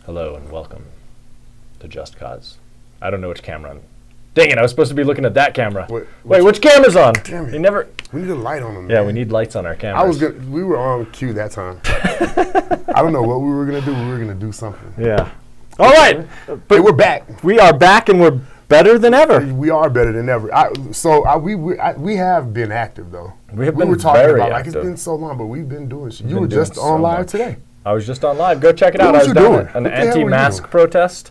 Hello and welcome to Just Cause. I don't know which camera I'm... Dang it, I was supposed to be looking at that camera. Wait, which camera's on? Damn it. You never... We need a light on them, Yeah, man. we need lights on our cameras. We were on cue that time. I don't know what we were going to do. We were going to do something. Yeah. All right. But we're back. We are back and we're better than ever. We are better than ever. We have been active, though. We have been were talking very about, active. like, it's been so long, but we've been doing shit. We've You been were just doing so on live much. today. I was just on live. Go check it out. What I was was you doing doing? an What the hell were you anti-mask doing? protest.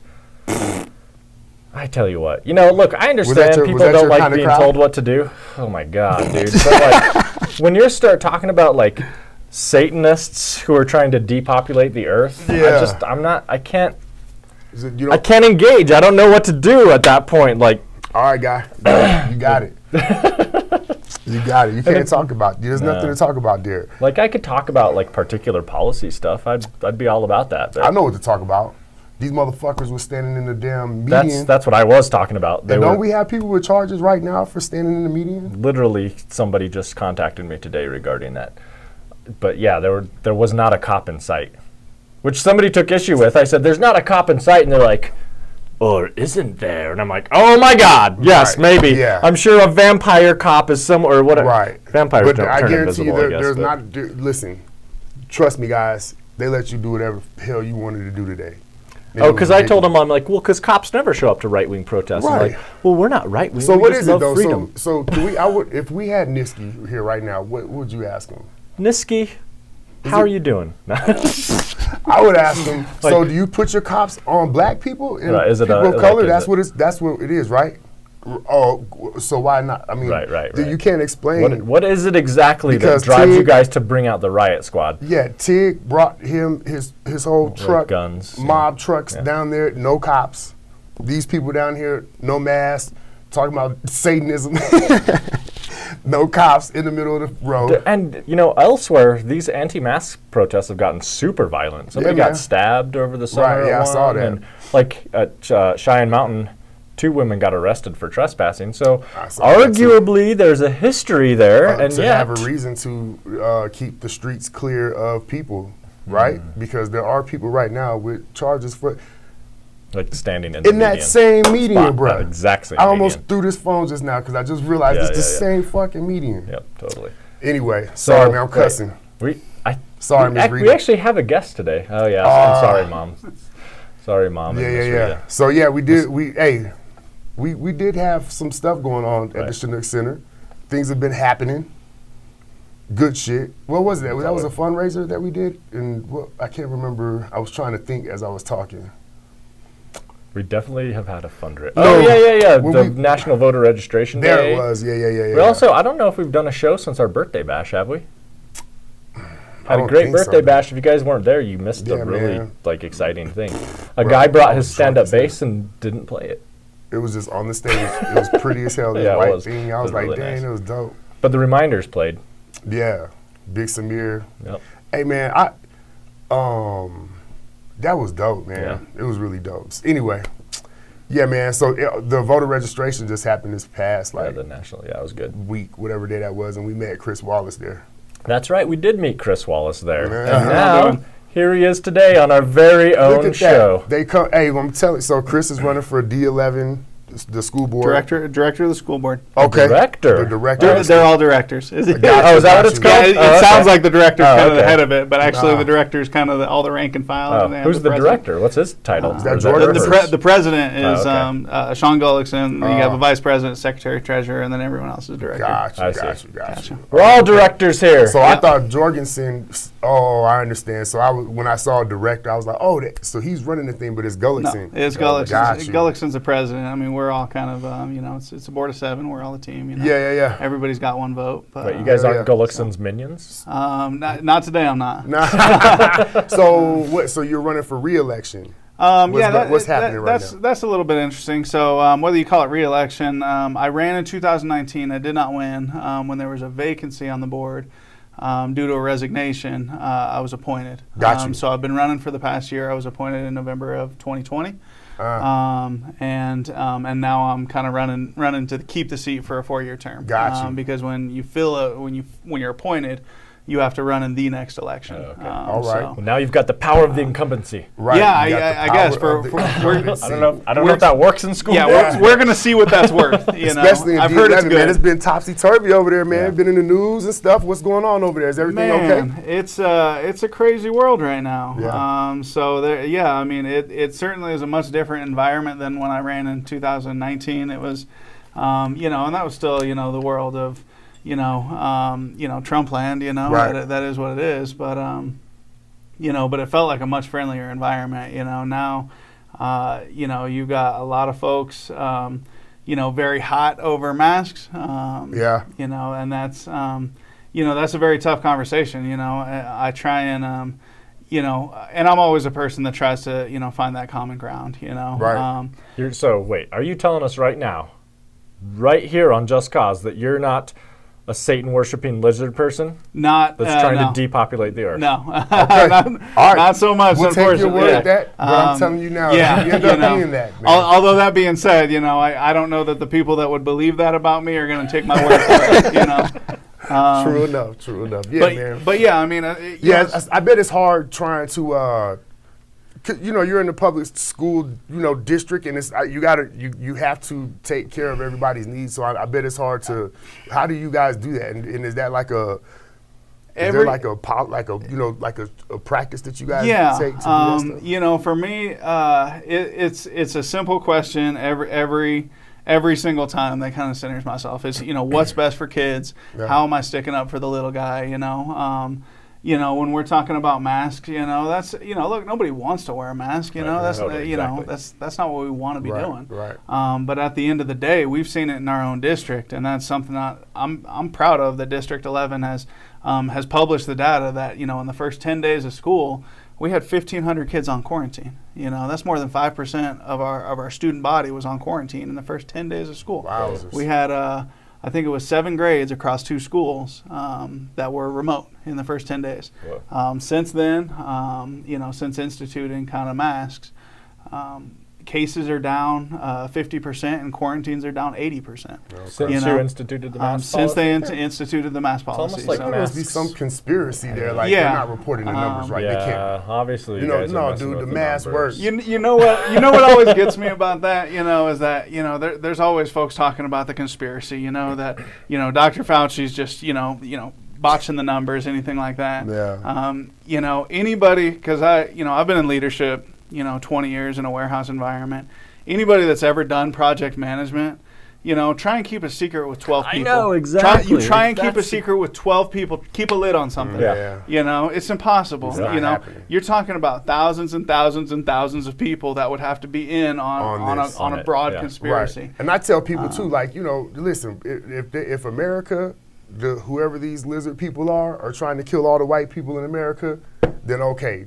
I tell you what. You know, look, I understand that your- people was that don't your like kind of being crowd? told what to do. Oh my God, dude. But like, when you start talking about like Satanists who are trying to depopulate the earth, Yeah. I can't You I can't engage. I don't know what to do at that point. Like, all right, guy. You got it. You got it. You can't talk about it. There's nothing to talk about there. like I could talk about like particular policy stuff. I'd be all about that. But I know what to talk about. These motherfuckers were standing in the damn median. that's what I was talking about. They And were don't we have people with charges right now for standing in the median? literally somebody just contacted me today regarding that. But yeah, there was not a cop in sight, which somebody took issue with. I said, "There's not a cop in sight," and they're like, "Or isn't there?" And I'm like, "Oh my God, yes, Right, maybe. yeah. I'm sure a vampire cop is somewhere, or whatever." Right. Vampires But don't I turn guarantee you invisible, I guess, there's but- not, listen, trust me, guys, they let you do whatever the hell you wanted to do today. Oh, because I told them, I'm like, well, because cops never show up to right-wing protests. I'm Right. like, well, we're not right-wing. So we what just is it love though? freedom. So do we? If we had Niski here right now, what would you ask him? Niski, how are you doing? I would ask him. So do you put your cops on black people and Right, is it people a- of like, color? is That's what it is, right? Oh, so why not? I mean, Right. You can't explain. What is it exactly that Because drives you Tig- guys to bring out the riot squad? Yeah, Tig brought him his whole truck, guns, mob trucks Yeah. down there, no cops. These people down here, no masks, talking about Satanism. No cops in the middle of the road. And, you know, elsewhere, these anti-mask protests have gotten super violent. Somebody man. got stabbed over the summer. Right, yeah, at I saw one, that. And, like, at Cheyenne Mountain, 2 women got arrested for trespassing. So, I saw that too. arguably, there's a history there. and to yet, have a reason to keep the streets clear of people, right? Because there are people right now with charges for like, standing in the in that median same median, spot, bro. that exact same I almost median. threw this phone just now because I just realized Yeah, it's the yeah. same fucking median. Yep, totally. Anyway, sorry, man, I'm cussing. Sorry, Miss We Rita. actually have a guest today. Oh, yeah. I'm sorry, Mom. Sorry, Mom. and Miss Yeah. Rita. So yeah, we did. We did have some stuff going on at the Chinook Center. Things have been happening. Good shit. What was that? That was a fundraiser that we did, and I can't remember. I was trying to think as I was talking. We definitely have had a fundraiser. No, Oh, yeah. when The we- National Voter Registration There Day. it was. Yeah. We also, I don't know if we've done a show since our birthday bash, have we? Had a don't great think so, birthday man. bash. If you guys weren't there, you missed a Yeah, really man. exciting thing. A Bro, guy brought I his was drunk stand-up as hell. bass and didn't play it. It was just on the stage. It was pretty as hell. This Yeah, it white was. thing. It I was was like, really dang, nice. it was dope. But the reminders played. Yeah, Big Samir. Yep. Hey man, that was dope, man. Yeah. It was really dope. Anyway, yeah, man. So the voter registration just happened this past Yeah, like the national. Yeah, it was good. week, whatever day that was, and we met Chris Wallis there. That's right. We did meet Chris Wallace there. Yeah. And How now, here he is today on our very Look own at show. that. They come. Hey, I'm telling. So Chris is running for D11, the school board. Director of the school board. Okay. Director. The director. They're all directors. Is it? Gotcha, Oh, is that what it's gotcha. called? Yeah, it Oh, okay. sounds like the director's Oh, kind of the okay. head of it, but actually Nah. the director's kind of all the rank and file. Oh, and they have who's the president. director? What's his title? Is that Or Jordan? hers? The president is Oh, okay. Sean Gullickson. Then you have Oh. a vice president, secretary, treasurer, and then everyone else is director. Gotcha. I see. Gotcha. We're all directors here. So I Yep. thought Jorgensen. Oh, I understand. So when I saw a director, I was like, oh, so he's running the thing, but it's No, Gullickson. it's Got Gullickson. you. Gullickson's the president. I mean, we're all kind of, it's a board of 7. We're all a team. You know? Yeah. Everybody's got one vote. But, Wait, you guys aren't yeah. Gullickson's minions? not today. I'm not. Nah. So what? So you're running for re-election? What's happening right now? That's a little bit interesting. So whether you call it re-election, I ran in 2019. I did not win. When there was a vacancy on the board due to a resignation, I was appointed. Got you. So I've been running for the past year. I was appointed in November of 2020. And now I'm kind of running to keep the seat for a 4-year term. Got you. Because when you're appointed, you have to run in the next election. Oh, okay. All right. Well, now you've got the power of the incumbency. Right. Yeah, you got the I guess power for of the I incumbency. don't know. I don't know if that works in school. Yeah, we're going to see what that's worth. You know, Especially in I've heard it's D11, good. man. It's been topsy-turvy over there, man. Yeah. Been in the news and stuff. What's going on over there? Is everything Man, okay? it's a crazy world right now. Yeah. So there, I mean, it certainly is a much different environment than when I ran in 2019. It was, and that was still, the world of, Trump land. Right. That is what it is. But but it felt like a much friendlier environment. Now, you got a lot of folks, very hot over masks. Yeah. And that's that's a very tough conversation. I try and, and I'm always a person that tries to, find that common ground, Right. So wait, are you telling us right now, right here on Just Cause, that you're not a Satan-worshiping lizard person Not that's trying no. to depopulate the earth? No, Okay. not, All right. not so much. We'll take your unfortunately. word at that, but I'm telling you now, yeah, you end up being that, man. Although that being said, I don't know that the people that would believe that about me are going to take my word for it. True enough. Yeah, man. But yeah, I mean, I bet it's hard trying to, you're in the public school, district, and it's you have to take care of everybody's needs. So I bet it's hard to. How do you guys do that? And is that like a? Is there like a practice that you guys take to do that stuff? For me, it's a simple question every single time that kind of centers myself. It's what's best for kids. Yeah. How am I sticking up for the little guy? When we're talking about masks, that's look, nobody wants to wear a mask. That's exactly. that's not what we want to be doing. Right. But at the end of the day, we've seen it in our own district, and that's something that I'm proud of. That District 11 has published the data that in the first 10 days of school, we had 1,500 kids on quarantine. That's more than 5% of our student body was on quarantine in the first 10 days of school. Wowzers. We had I think it was 7 grades across 2 schools that were remote in the first 10 days. Since then, since instituting kind of masks, cases are down 50% and quarantines are down 80%. Since you instituted the mask since policy? they instituted the mask policy. almost like There must be some conspiracy there, like Yeah. they're not reporting the numbers right. They Yeah, can't. obviously. You guys are No, messing dude, with the mask numbers. works. You know what always gets me about that, is that, there's always folks talking about the conspiracy, that, Dr. Fauci's just, botching the numbers, anything like that. Yeah. Anybody, because I've been in leadership, 20 years in a warehouse environment. Anybody that's ever done project management, try and keep a secret with 12 people. I know, exactly. Try and keep a secret with 12 people. Keep a lid on something. Yeah. It's impossible. It's not happening. You're talking about thousands and thousands and thousands of people that would have to be in on a broad conspiracy. Right. And I tell people too, listen, if America, whoever these lizard people are trying to kill all the white people in America, then okay,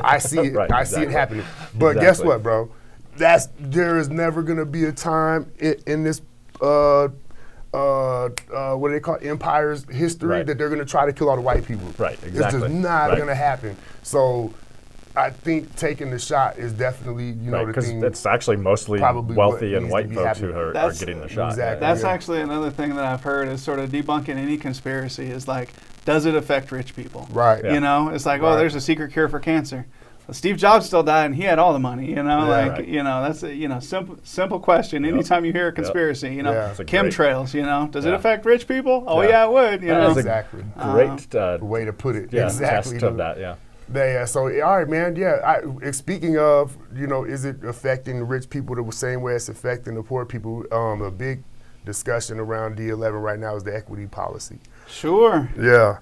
I see it. Right, I see it happening. But guess what, bro? There is never gonna be a time in this what do they call it? Empire's history that they're gonna try to kill all the white people. Right, It's exactly. just not gonna happen. So I think taking the shot is definitely the Because thing. it's actually mostly probably wealthy what and needs white to be folks who happening. are getting the shot. Exactly. That's Yeah. actually another thing that I've heard is sort of debunking any conspiracy is like, does it affect rich people? Right. Yeah. It's like, Right. there's a secret cure for cancer. Well, Steve Jobs still died and he had all the money, Right. that's a, simple question. Anytime you hear a conspiracy, Yeah. That's a great- chemtrails, does it Yeah. affect rich people? Oh, Yeah. yeah, it would, That is a Exactly. great The way to put it. yeah, Exactly. test of that, yeah. Yeah, so all right, man. Yeah, speaking of, is it affecting the rich people the same way it's affecting the poor people? A big discussion around D11 right now is the equity policy. Sure. Yeah.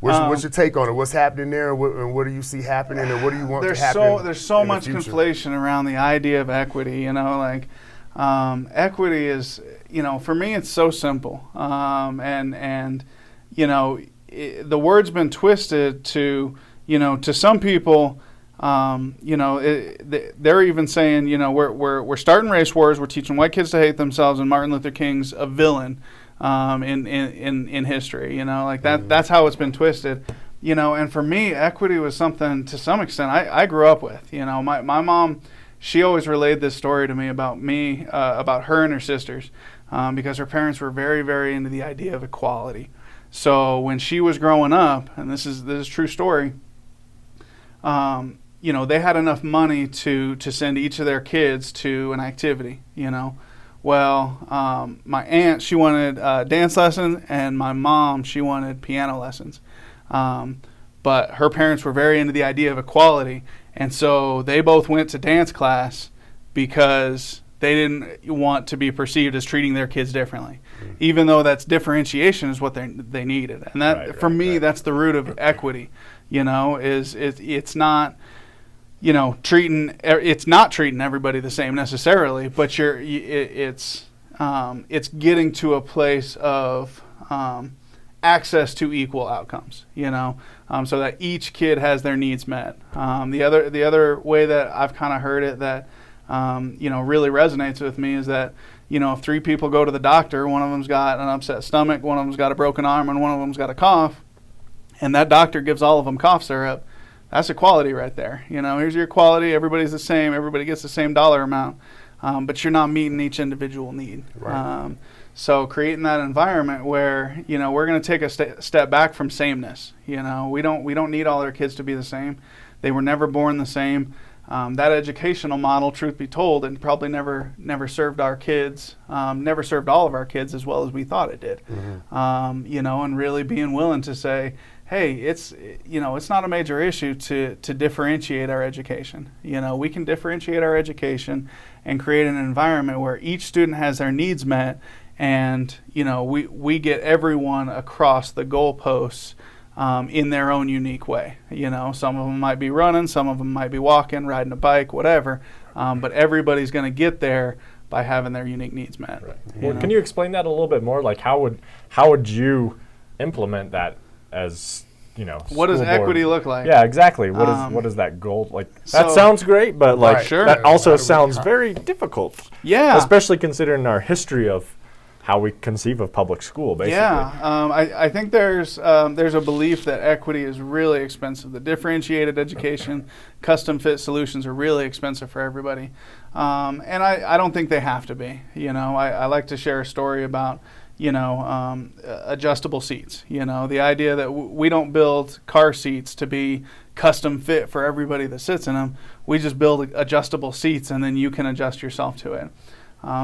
What's your take on it? What's happening there, and what do you see happening, and what do you want to happen? There's so in the much future? conflation around the idea of equity. Equity is, for me, it's so simple, the word's been twisted to, to some people. They're even saying, we're starting race wars. We're teaching white kids to hate themselves, and Martin Luther King's a villain in history. That's how it's been twisted. And for me, equity was something to some extent I grew up with. My mom, she always relayed this story to me about her and her sisters, because her parents were very, very into the idea of equality. So when she was growing up, and this is a true story, you know, they had enough money to send each of their kids to an activity, you know. Well, my aunt, she wanted dance lessons, and my mom, she wanted piano lessons. But her parents were very into the idea of equality, and so they both went to dance class because they didn't want to be perceived as treating their kids differently, even though that's differentiation is what they needed. And that, for me, that's the root of equity. You know, it's not, you know, it's not treating everybody the same necessarily, but it's getting to a place of access to equal outcomes, you know, so that each kid has their needs met. The other way that I've kind of heard it that you know, really resonates with me is that, you know, if 3 people go to the doctor, one of them's got an upset stomach, one of them's got a broken arm, and one of them's got a cough, and that doctor gives all of them cough syrup, that's equality right there. You know, here's your equality, everybody's the same, everybody gets the same dollar amount, but you're not meeting each individual need. Right. So creating that environment where, you know, we're going to take a step back from sameness. You know, we don't need all our kids to be the same. They were never born the same. That educational model, truth be told, and probably never served our kids, never served all of our kids as well as we thought it did. Mm-hmm. You know, and really being willing to say, hey, it's not a major issue to differentiate our education. You know, we can differentiate our education and create an environment where each student has their needs met, and, you know, we get everyone across the goalposts in their own unique way. You know, some of them might be running, some of them might be walking, riding a bike, whatever. But everybody's going to get there by having their unique needs met. Right. Well, can you explain that a little bit more? Like, how would you implement that as, you know, what does equity look like? Yeah, exactly. What is that goal like? That sounds great, but like that also sounds very difficult. Yeah, especially considering our history of how we conceive of public school, basically. Yeah, I think there's a belief that equity is really expensive. The differentiated education, custom fit solutions are really expensive for everybody, and I don't think they have to be. You know, I like to share a story about, you know, adjustable seats. You know, the idea that we don't build car seats to be custom fit for everybody that sits in them. We just build adjustable seats, and then you can adjust yourself to it.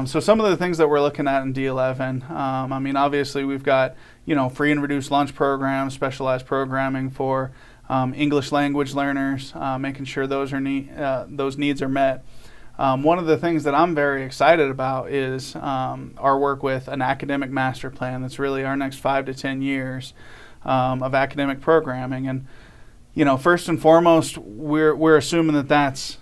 So some of the things that we're looking at in D11, I mean, obviously we've got, you know, free and reduced lunch programs, specialized programming for English language learners, making sure those needs are met. One of the things that I'm very excited about is our work with an academic master plan. That's really our next 5 to 10 years of academic programming. And, you know, first and foremost, we're assuming that that's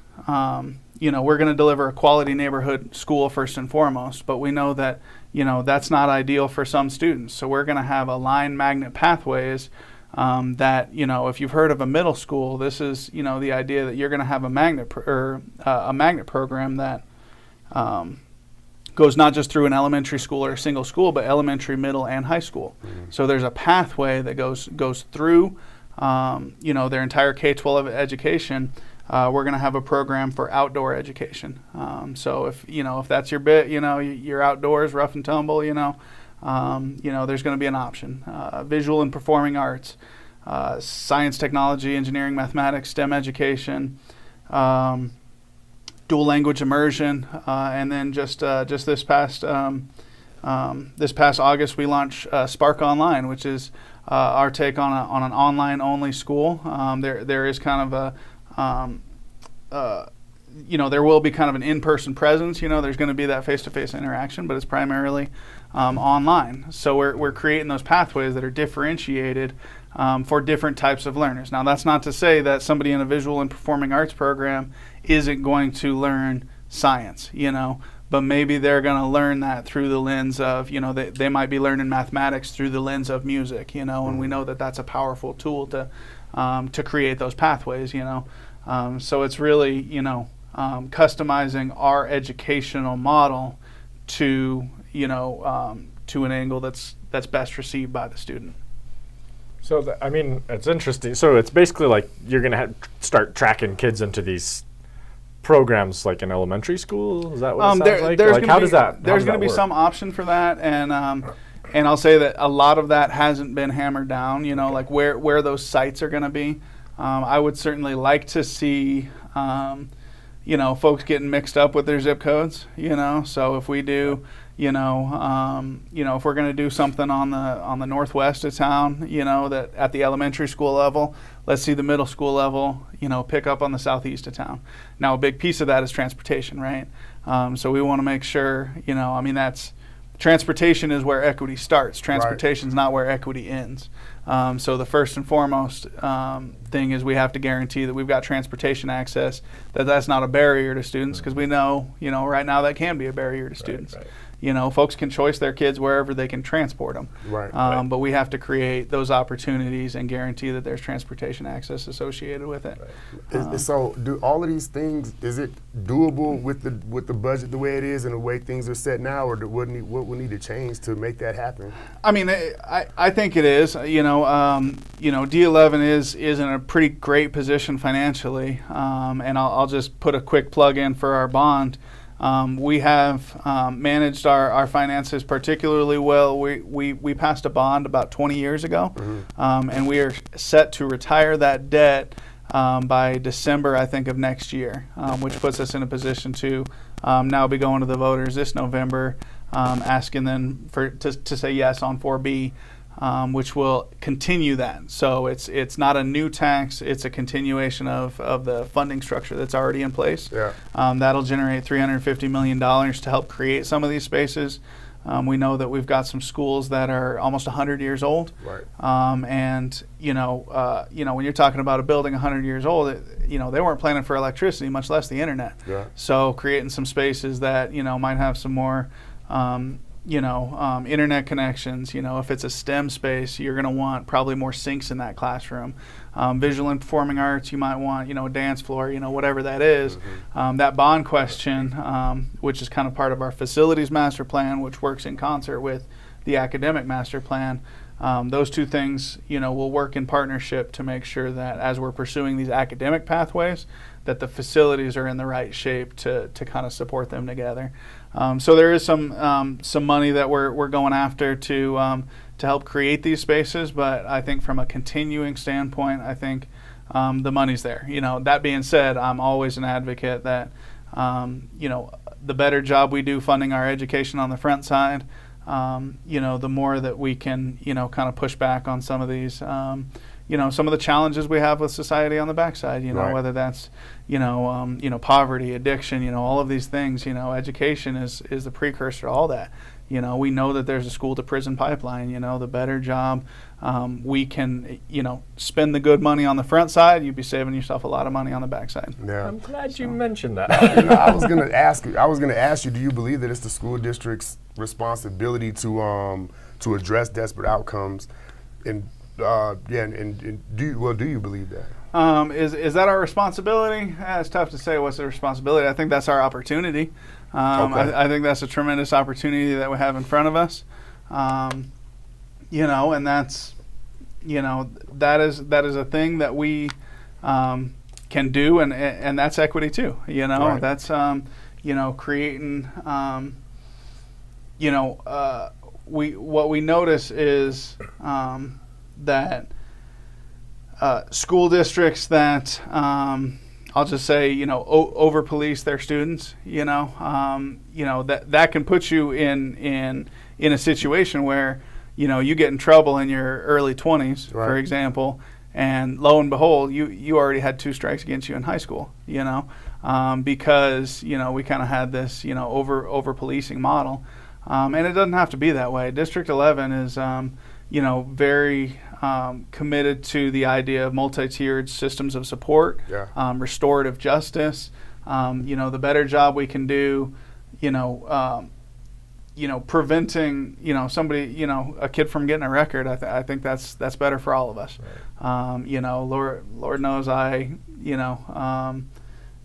you know, we're going to deliver a quality neighborhood school first and foremost, but we know that, you know, that's not ideal for some students. So we're going to have aligned magnet pathways that, you know, if you've heard of a middle school, this is, you know, the idea that you're going to have a magnet program that goes not just through an elementary school or a single school, but elementary, middle, and high school. Mm-hmm. So there's a pathway that goes through, you know, their entire K-12 education. We're going to have a program for outdoor education. So if that's your bit, you know, you're outdoors, rough and tumble, you know, there's going to be an option. Visual and performing arts, science, technology, engineering, mathematics, STEM education, dual language immersion, and then just this past August we launched Spark Online, which is our take on an online only school. There is kind of a you know, there will be kind of an in-person presence. You know, there's going to be that face-to-face interaction, but it's primarily online. So we're creating those pathways that are differentiated for different types of learners. Now, that's not to say that somebody in a visual and performing arts program isn't going to learn science, you know, but maybe they're going to learn that through the lens of, you know, they might be learning mathematics through the lens of music, you know, and we know that that's a powerful tool to create those pathways, you know. So it's really, you know, customizing our educational model to, you know, to an angle that's best received by the student. So, I mean, it's interesting. So it's basically like you're going to start tracking kids into these programs like in elementary school? Is that what it sounds like? Like, how does that There's going to be work? some option for that, and and I'll say that a lot of that hasn't been hammered down, you know, like where those sites are going to be. I would certainly like to see, you know, folks getting mixed up with their zip codes, you know. So if we do, you know, if we're going to do something on the northwest of town, you know, that at the elementary school level, let's see the middle school level, you know, pick up on the southeast of town. Now, a big piece of that is transportation, right? So we want to make sure, you know, I mean, transportation is where equity starts. Transportation is not where equity ends. So the first and foremost thing is we have to guarantee that we've got transportation access, that's not a barrier to students, because we know, you know, right now that can be a barrier to students. Right. You know, folks can choice their kids wherever they can transport them. Right. But we have to create those opportunities and guarantee that there's transportation access associated with it. Right. So, do all of these things, is it doable with the budget the way it is and the way things are set now, or what would need to change to make that happen? I mean, I think it is. You know, D11 is in a pretty great position financially, and I'll just put a quick plug in for our bond. We have managed our finances particularly well. We passed a bond about 20 years ago, and we are set to retire that debt by December, I think, of next year, which puts us in a position to now be going to the voters this November, asking them to say yes on 4B. Which will continue that. So it's not a new tax, it's a continuation of the funding structure that's already in place. Yeah. That'll generate $350 million to help create some of these spaces. We know that we've got some schools that are almost 100 years old. Right. And when you're talking about a building 100 years old, they weren't planning for electricity, much less the internet. Yeah. So creating some spaces that, might have some more internet connections. If it's a STEM space, you're going to want probably more sinks in that classroom. Visual and performing arts, you might want, a dance floor, whatever that is. That bond question, which is kind of part of our facilities master plan, which works in concert with the academic master plan. Those two things, will work in partnership to make sure that as we're pursuing these academic pathways, that the facilities are in the right shape to kind of support them together. So there is some money that we're going after to help create these spaces, but I think from a continuing standpoint, I think the money's there. That being said, I'm always an advocate that the better job we do funding our education on the front side, the more that we can kind of push back on some of these some of the challenges we have with society on the backside, Right. whether that's, poverty, addiction, all of these things, education is the precursor to all that. We know that there's a school to prison pipeline, the better job we can, spend the good money on the front side, you'd be saving yourself a lot of money on the backside. Yeah. I'm glad you mentioned that. I was going to ask you, do you believe that it's the school district's responsibility to address desperate outcomes? And do you believe that? Is that our responsibility? It's tough to say what's the responsibility. I think that's our opportunity. Okay. I think that's a tremendous opportunity that we have in front of us. And that's, that is a thing that we can do, and that's equity too. Right. That's creating. What we notice is that school districts that I'll just say over police their students, that can put you in a situation where you get in trouble in your early 20s, Right. for example, and lo and behold you already had 2 strikes against you in high school, because we kind of had this over policing model, and it doesn't have to be that way. District 11 is very committed to the idea of multi-tiered systems of support, Yeah. Restorative justice. The better job we can do, preventing, somebody, a kid from getting a record. I think that's better for all of us. Right. Lord knows I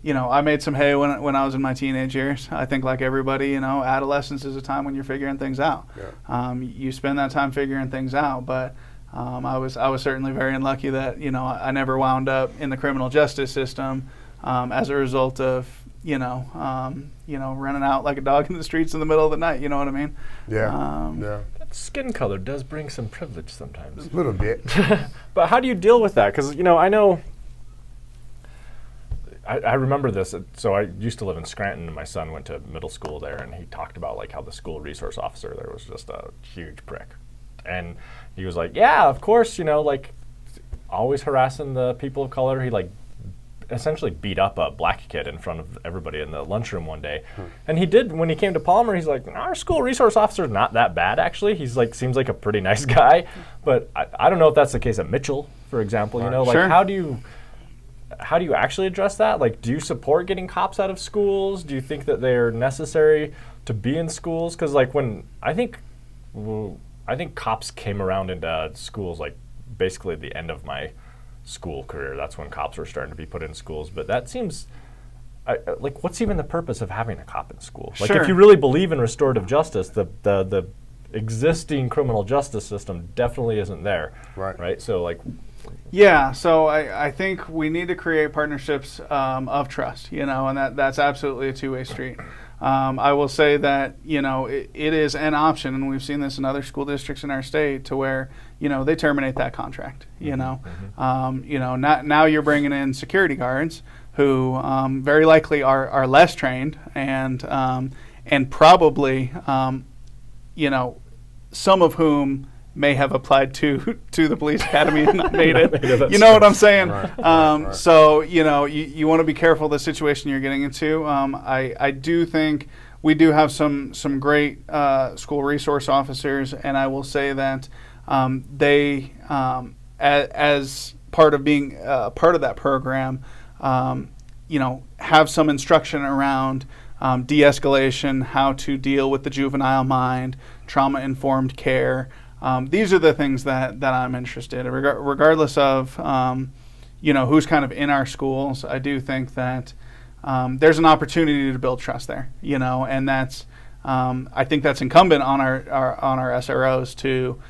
made some hay when I was in my teenage years. I think like everybody, adolescence is a time when you're figuring things out. Yeah. You spend that time figuring things out, but I was certainly very unlucky that I never wound up in the criminal justice system as a result of running out like a dog in the streets in the middle of the night. You know what I mean? Yeah. Um, Yeah. skin color does bring some privilege sometimes. A little bit. But how do you deal with that? Because, I know, I remember this. So I used to live in Scranton, and my son went to middle school there, and he talked about like how the school resource officer there was just a huge prick. And he was like, yeah, of course, like always harassing the people of color. He like essentially beat up a black kid in front of everybody in the lunchroom one day. And he did, when he came to Palmer, he's like, our school resource officer's not that bad, actually. He's like, seems like a pretty nice guy. But I don't know if that's the case at Mitchell, for example. Like Sure. how do you actually address that? Like, do you support getting cops out of schools? Do you think that they're necessary to be in schools? Because like I think cops came around into schools like basically at the end of my school career. That's when cops were starting to be put in schools. But that seems like, what's even the purpose of having a cop in school? Like, Sure. if you really believe in restorative justice, the existing criminal justice system definitely isn't there. Right. So like. Yeah, so I think we need to create partnerships of trust, and that's absolutely a two-way street. I will say that, it is an option, and we've seen this in other school districts in our state, to where, they terminate that contract, now you're bringing in security guards who very likely are less trained and probably, some of whom may have applied to the police academy and not made it. You know what I'm saying? Right. So, you want to be careful of the situation you're getting into. I do think we do have some great school resource officers, and I will say that they, as part of being part of that program, have some instruction around de-escalation, how to deal with the juvenile mind, trauma-informed care. These are the things that I'm interested in, regardless of who's kind of in our schools. I do think that there's an opportunity to build trust there, and that's I think that's incumbent on our SROs to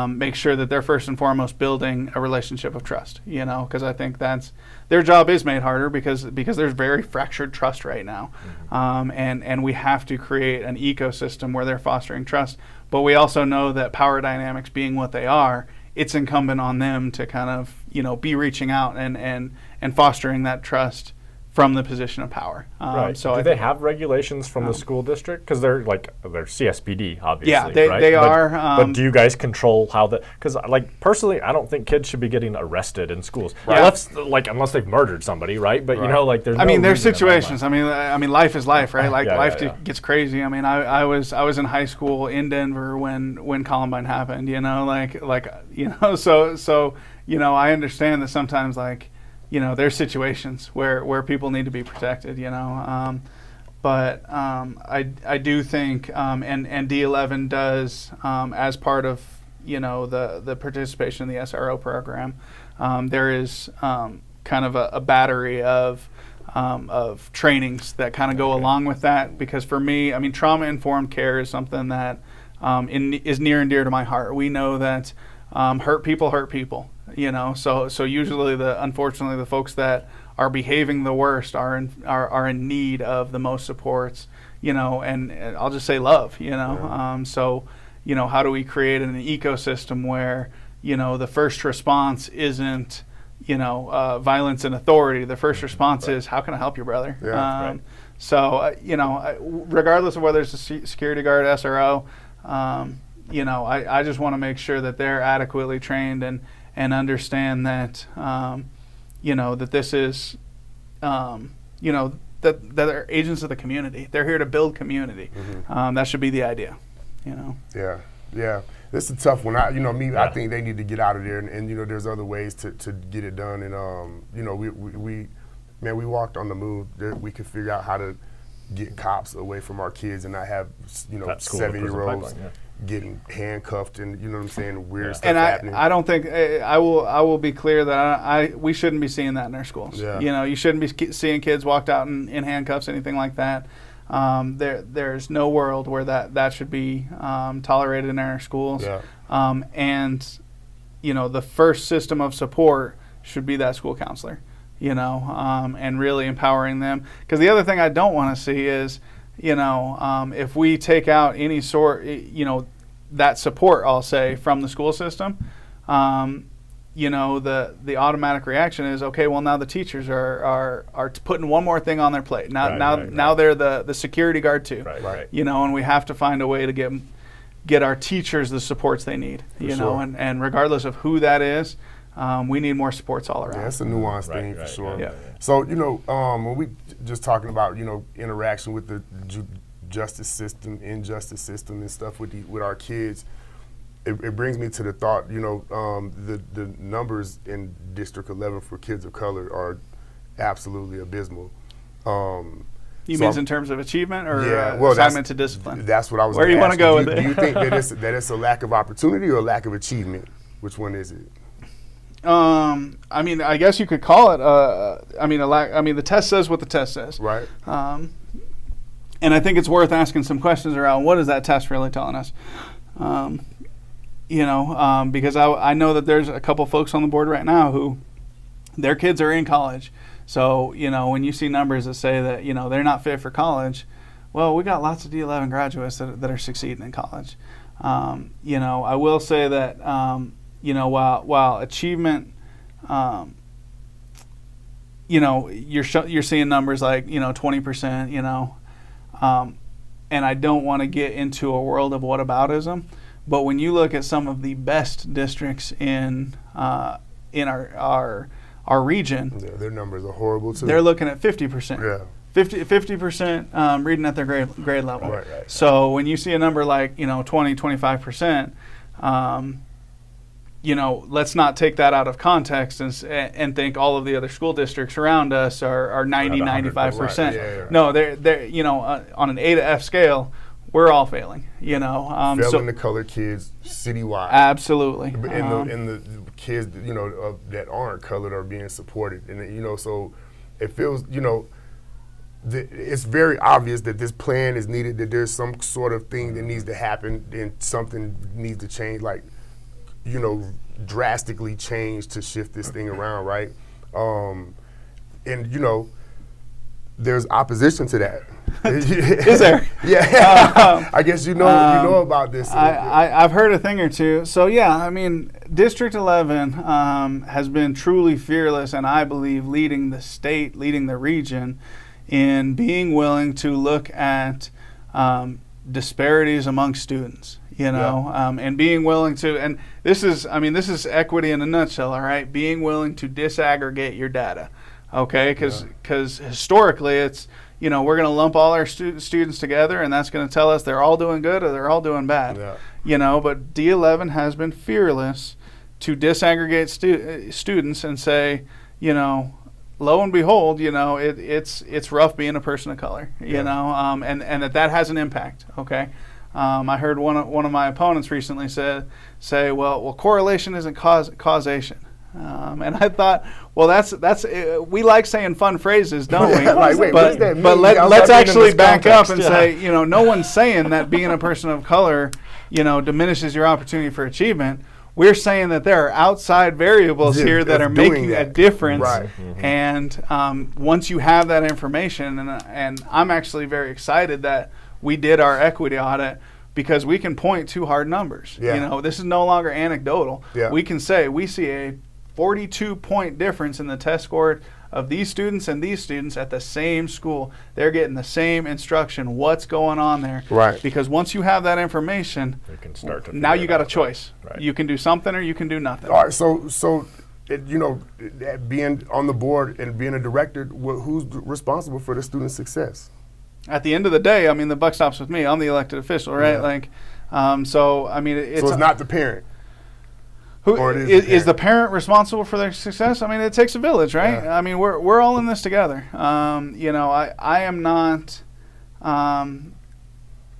make sure that they're first and foremost building a relationship of trust, because I think that's their job is made harder because there's very fractured trust right now, and we have to create an ecosystem where they're fostering trust. But we also know that power dynamics being what they are, it's incumbent on them to kind of, be reaching out and fostering that trust from the position of power. Right. So do they have regulations from the school district? Because they're CSPD, obviously. Yeah, right? they are. But do you guys control how the? Because personally, I don't think kids should be getting arrested in schools, unless they've murdered somebody, right? But there's. There's situations. I mean, life is life, right? Like life gets crazy. I mean, I was in high school in Denver when Columbine happened. So I understand that sometimes there's situations where people need to be protected, but I do think, and D11 does, as part of, the participation in the SRO program, there is kind of a battery of trainings that kind of go along with that. Because for me, trauma-informed care is something that is near and dear to my heart. We know that hurt people hurt people. So usually unfortunately the folks that are behaving the worst are in need of the most supports, and I'll just say love, so how do we create an ecosystem where the first response isn't violence and authority. The first response is, how can I help you, brother? So regardless of whether it's a security guard, SRO, I just want to make sure that they're adequately trained and understand that, that this is, that they're agents of the community. They're here to build community. That should be the idea, Yeah. This is a tough one. I think they need to get out of there, and there's other ways to get it done. And we walked on the moon. We could figure out how to get cops away from our kids and not have 7-year-olds getting handcuffed and weird stuff and happening. I don't think I will be clear that we shouldn't be seeing that in our schools. You shouldn't be seeing kids walked out in handcuffs, anything like that. There's no world where that should be tolerated in our schools. And the first system of support should be that school counselor. And really empowering them. Because the other thing I don't want to see is, if we take out any sort, that support, I'll say, from the school system, you know, the automatic reaction is, okay, well, now the teachers are putting one more thing on their plate. Now they're the security guard too. Right. You know, and we have to find a way to get our teachers the supports they need. You know, and regardless of who that is, we need more supports all around. Yeah, that's a nuanced thing for sure. Yeah. So, you know, when we just talking about, you know, interaction with the justice system, injustice system and stuff with our kids, it brings me to the thought, you know, the numbers in District 11 for kids of color are absolutely abysmal. You mean in terms of achievement or assignment to discipline? That's what I was. Where do you want to go with it? Do you think that it's a lack of opportunity or a lack of achievement? Which one is it? I mean, I guess you could call it. I mean, the test says what the test says. Right. And I think it's worth asking some questions around what is that test really telling us. You know, because I know that there's a couple folks on the board right now who their kids are in college. So, you know, when you see numbers that say that, you know, they're not fit for college, well, we got lots of D11 graduates that are succeeding in college. You know, I will say that, you know, while achievement, you know, you're seeing numbers like, you know, 20%, you know, and I don't want to get into a world of whataboutism, but when you look at some of the best districts in our region, their numbers are horrible too. They're looking at 50%. Yeah. 50% reading at their grade level. Right. So when you see a number like, you know, 25%, you know, let's not take that out of context and think all of the other school districts around us are 90, 95%. Right. Yeah. No, they're you know, on an A to F scale, we're all failing, you know. Failing the colored kids citywide. Absolutely. And the kids, you know, that aren't colored are being supported. And, you know, so it feels, you know, it's very obvious that this plan is needed, that there's some sort of thing that needs to happen and something needs to change, like, you know, drastically change to shift this thing around, right? And, you know, there's opposition to that. Is there? Yeah. I guess you know about this. I've heard a thing or two. So, yeah, I mean, District 11 has been truly fearless, and I believe leading the state, leading the region, in being willing to look at disparities among students, you know, and being willing to, and this is equity in a nutshell, all right? Being willing to disaggregate your data, okay? Because historically it's, you know, we're going to lump all our students together, and that's going to tell us they're all doing good or they're all doing bad, you know, but D11 has been fearless to disaggregate students and say, you know, lo and behold, you know, it's rough being a person of color, you know, and that has an impact. Okay, I heard one of my opponents recently say, well, correlation isn't causation, and I thought, well, that's we like saying fun phrases, don't we? Like, wait, what does that mean? But let's actually back up and say, you know, no one's saying that being a person of color, you know, diminishes your opportunity for achievement. We're saying that there are outside variables here that are making a difference, right. And once you have that information, and I'm actually very excited that we did our equity audit because we can point to hard numbers. Yeah. You know, this is no longer anecdotal. Yeah. We can say we see a 42-point difference in the test score of these students and these students at the same school. They're getting the same instruction. What's going on there? Right. Because once you have that information, You can start to now figure you it got a out. choice. Right. You can do something or you can do nothing. All right, so you know, being on the board and being a director, who's responsible for the student success? At the end of the day, I mean, the buck stops with me. I'm the elected official, right? Yeah. Like, so I mean, it's not the parent. Who is the parent responsible for their success? I mean, it takes a village, right? Yeah. I mean, we're all in this together. You know, I am not.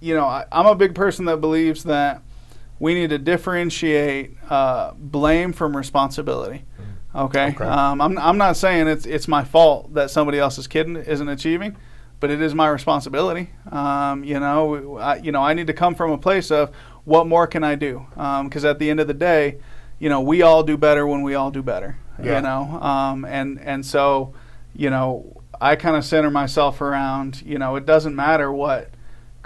You know, I'm a big person that believes that we need to differentiate blame from responsibility. Okay. I'm not saying it's my fault that somebody else's kid isn't achieving, but it is my responsibility. You know, I need to come from a place of what more can I do? Because at the end of the day, you know, we all do better when we all do better. Yeah. You know, and so, you know, I kind of center myself around, you know, it doesn't matter what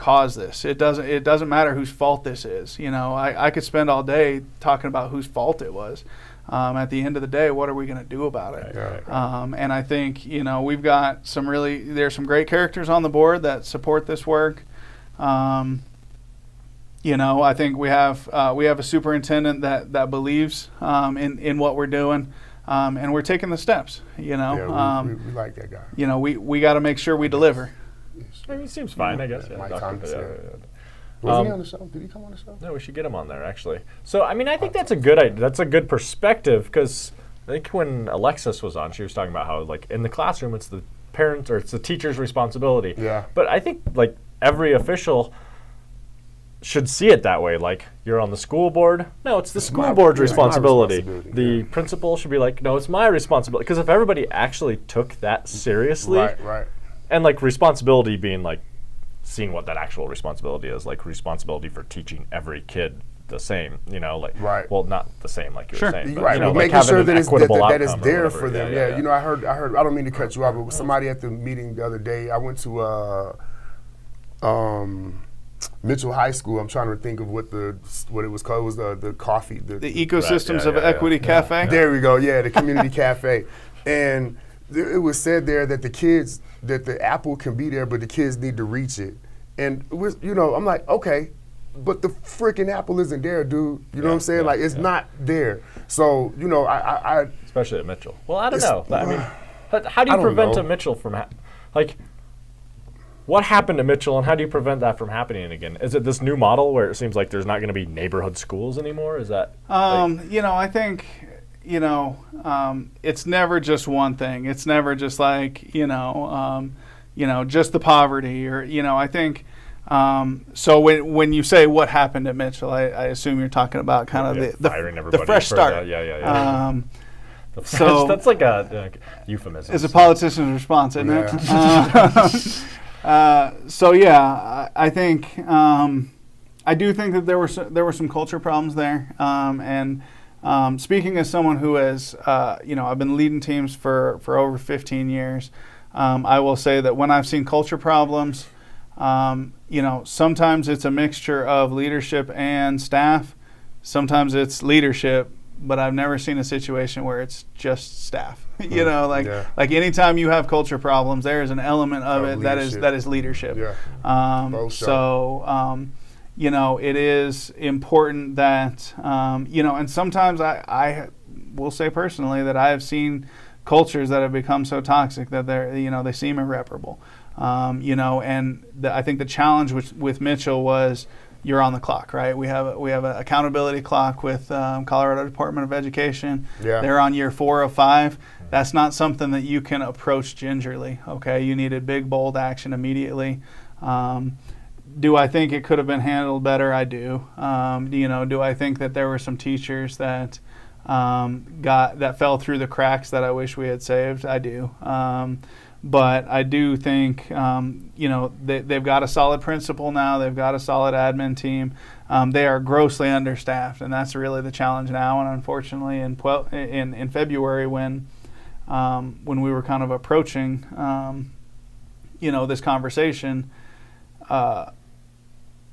caused this. It doesn't matter whose fault this is. You know, I could spend all day talking about whose fault it was. At the end of the day, what are we going to do about it? And I think, you know, we've got there's some great characters on the board that support this work. You know, I think we have a superintendent that believes in what we're doing, and we're taking the steps. You know, we like that guy. You know, we got to make sure we deliver. I mean, he seems fine, I guess. Yeah, Mike Dr. Thomas, Yeah. Was he on the show? Did he come on the show? No, we should get him on there, actually. So, I mean, I think that's a good idea. That's a good perspective, because I think when Alexis was on, she was talking about how, like, in the classroom, it's the parent or it's the teacher's responsibility. Yeah. But I think, like, every official should see it that way. Like, you're on the school board. No, it's the school board's responsibility. The principal should be like, no, it's my responsibility. Because if everybody actually took that seriously, right. And, like, responsibility being, like, seeing what that actual responsibility is, like responsibility for teaching every kid the same, you know, like, well, not the same, like you were saying, but, you know, like making sure that it's there for them. Yeah, you know, I heard. I don't mean to cut you off, but with somebody at the meeting the other day, I went to Mitchell High School. I'm trying to think of what it was called. It was the coffee, the ecosystems of Equity Cafe. There we go. Yeah, the community cafe, and it was said there that the apple can be there, but the kids need to reach it. And it was, you know, I'm like, okay, but the freaking apple isn't there, dude. You know what I'm saying? Like, it's not there. So, you know, I especially at Mitchell. Well, I don't know. I mean, how do you prevent a Mitchell from like? What happened to Mitchell, and how do you prevent that from happening again? Is it this new model where it seems like there's not going to be neighborhood schools anymore? Is that? You know, I think. You know, it's never just one thing. It's never just like, you know, just the poverty or, you know, I think, so when you say what happened at Mitchell, I assume you're talking about kind of the fresh start. So that's like a euphemism. It's a politician's response, isn't it? So yeah, I think, I do think that there were some culture problems there, and speaking as someone who has, you know, I've been leading teams for over 15 years, I will say that when I've seen culture problems, you know, sometimes it's a mixture of leadership and staff. Sometimes it's leadership, but I've never seen a situation where it's just staff. You know, like anytime you have culture problems, there is an element of it that is leadership. You know, it is important that, you know, and sometimes I will say personally that I have seen cultures that have become so toxic that they seem irreparable. You know, and I think the challenge with Mitchell was you're on the clock, right? We have an accountability clock with Colorado Department of Education. They're on year 4 of 5. That's not something that you can approach gingerly, okay? You needed big, bold action immediately. Do I think it could have been handled better? I do. You know, do I think that there were some teachers that fell through the cracks that I wish we had saved? I do. But I do think, you know, they've got a solid principal now. They've got a solid admin team. They are grossly understaffed, and that's really the challenge now. And unfortunately, in February, when we were kind of approaching, you know, this conversation,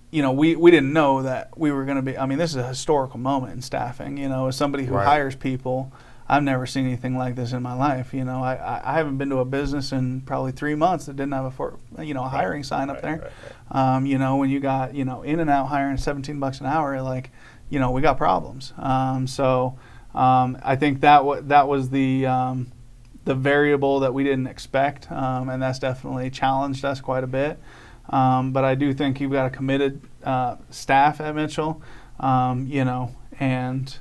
you know, we didn't know that we were going to be. I mean, this is a historical moment in staffing. You know, as somebody who hires people, I've never seen anything like this in my life. You know, I haven't been to a business in probably 3 months that didn't have a hiring sign up there. You know, when you got, you know, in and out hiring $17 an hour, like, you know, we got problems. So I think that was the variable that we didn't expect, and that's definitely challenged us quite a bit. But I do think you've got a committed staff at Mitchell, you know, and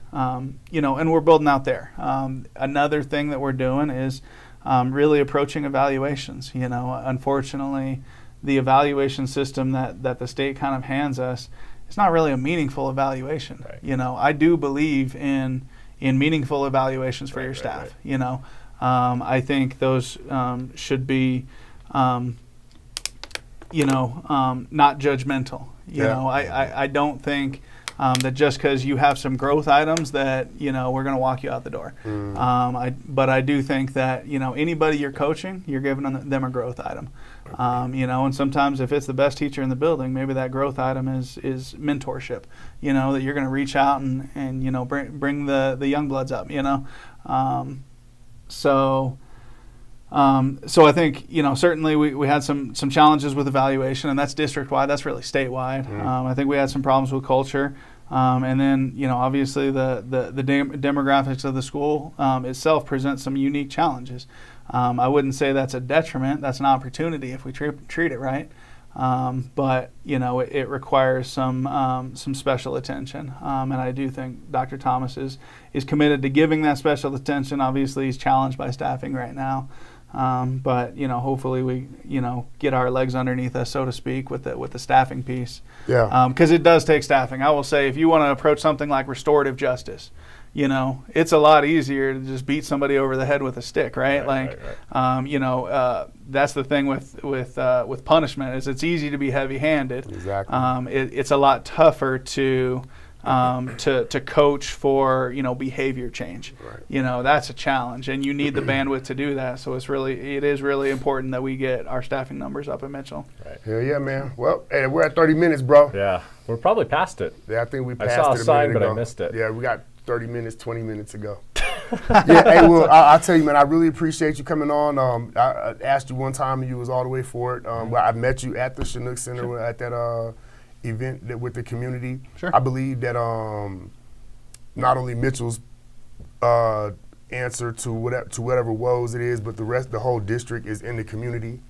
you know, and we're building out there. Another thing that we're doing is really approaching evaluations. You know, unfortunately, the evaluation system that the state kind of hands us, it's not really a meaningful evaluation. You know, I do believe in meaningful evaluations for your staff. You know, I think those should be. You know, not judgmental. You know, I don't think that just because you have some growth items that, you know, we're going to walk you out the door. But I do think that, you know, anybody you're coaching, you're giving them a growth item. You know, and sometimes if it's the best teacher in the building, maybe that growth item is mentorship, you know, that you're going to reach out and you know, bring the young bloods up, you know. So I think, you know, certainly we had some challenges with evaluation, and that's district-wide. That's really statewide. I think we had some problems with culture. And then, you know, obviously the demographics of the school itself presents some unique challenges. I wouldn't say that's a detriment. That's an opportunity if we treat it right. But, you know, it requires some special attention. And I do think Dr. Thomas is committed to giving that special attention. Obviously, he's challenged by staffing right now. But, you know, hopefully we, you know, get our legs underneath us, so to speak, with the staffing piece. Yeah. Because it does take staffing. I will say, if you want to approach something like restorative justice, you know, it's a lot easier to just beat somebody over the head with a stick, right? Right. You know, that's the thing with punishment, is it's easy to be heavy-handed. Exactly. It's a lot tougher to coach for, you know, behavior change. Right. You know, that's a challenge, and you need the bandwidth to do that. So it is really important that we get our staffing numbers up at Mitchell. Right. Hell yeah, man. Well, hey, we're at 30 minutes, bro. Yeah, we're probably past it. Yeah, I think we passed I saw it a sign, minute but ago. I missed it. Yeah, we got 30 minutes, 20 minutes ago. Yeah, hey, well, I'll tell you, man, I really appreciate you coming on. I asked you one time, and you was all the way for it. But I met you at the Chinook Center at that event with the community. Sure. I believe that not only Mitchell's answer to whatever woes it is, but the whole district is in the community.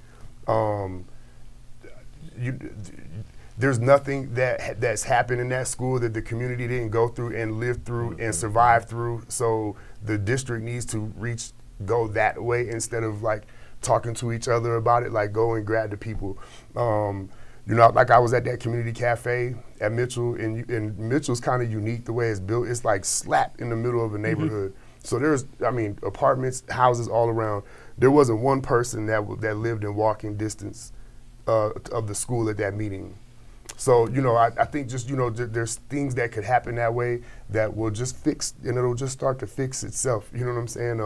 There's nothing that's happened in that school that the community didn't go through and live through and survive through. So the district needs to go that way instead of like talking to each other about it. Like, go and grab the people. You know, like I was at that community cafe at Mitchell, and Mitchell's kind of unique the way it's built. It's like slap in the middle of a neighborhood. So there's, I mean, apartments, houses all around. There wasn't one person that lived in walking distance of the school at that meeting. So, you know, I think just, you know, there's things that could happen that way that will just fix, and it'll just start to fix itself. You know what I'm saying?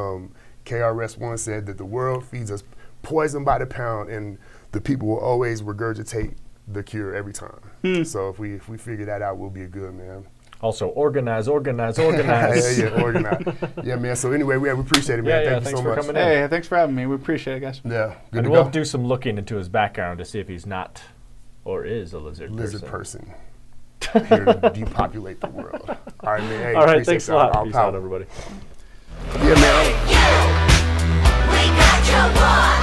KRS One said that the world feeds us poison by the pound, and the people will always regurgitate the cure every time. So if we figure that out, we'll be good, man. Also, organize. yeah, organize. Yeah, man. So anyway, we appreciate it, man. Thank you so much. Thanks for coming in. Hey, thanks for having me. We appreciate it, guys. Yeah, good And to we'll go. do some looking into his background to see if he's not or is a lizard person. Here to depopulate the world. All right, man. Hey, All right, appreciate thanks a y'all. lot. All Peace power. out, everybody. Yeah, man. We got your boy.